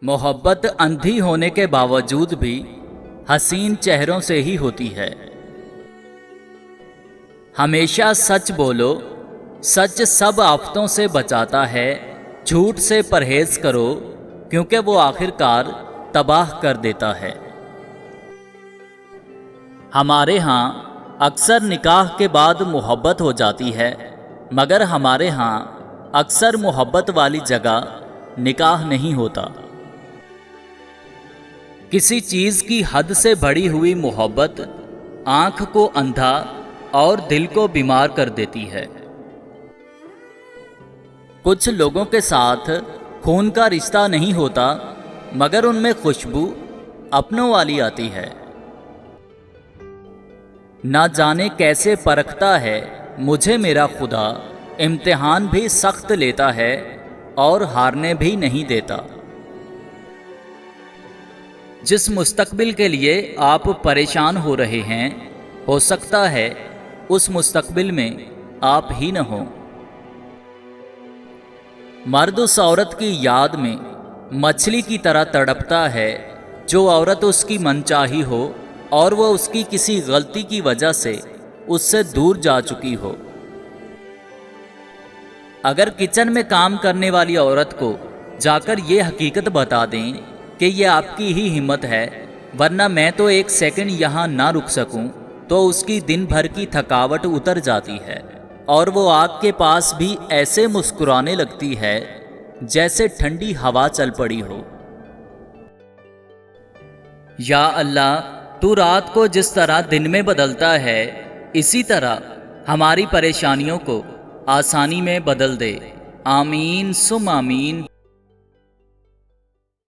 मोहब्बत अंधी होने के बावजूद भी हसीन चेहरों से ही होती है। हमेशा सच बोलो, सच सब आफतों से बचाता है। झूठ से परहेज करो क्योंकि वो आखिरकार तबाह कर देता है। हमारे यहाँ अक्सर निकाह के बाद मोहब्बत हो जाती है, मगर हमारे यहाँ अक्सर मोहब्बत वाली जगह निकाह नहीं होता। किसी चीज़ की हद से बढ़ी हुई मोहब्बत आँख को अंधा और दिल को बीमार कर देती है। कुछ लोगों के साथ खून का रिश्ता नहीं होता, मगर उनमें खुशबू अपनों वाली आती है। ना जाने कैसे परखता है मुझे मेरा खुदा, इम्तिहान भी सख्त लेता है और हारने भी नहीं देता। जिस मुस्तकबिल के लिए आप परेशान हो रहे हैं, हो सकता है उस मुस्तकबिल में आप ही न हो। मर्द उस औरत की याद में मछली की तरह तड़पता है जो औरत उसकी मनचाही हो और वह उसकी किसी गलती की वजह से उससे दूर जा चुकी हो। अगर किचन में काम करने वाली औरत को जाकर ये हकीकत बता दें कि ये आपकी ही हिम्मत है, वरना मैं तो एक सेकंड यहाँ ना रुक सकूं, तो उसकी दिन भर की थकावट उतर जाती है और वो आग के पास भी ऐसे मुस्कुराने लगती है जैसे ठंडी हवा चल पड़ी हो। या अल्लाह, तू रात को जिस तरह दिन में बदलता है, इसी तरह हमारी परेशानियों को आसानी में बदल दे। आमीन सुम आमीन।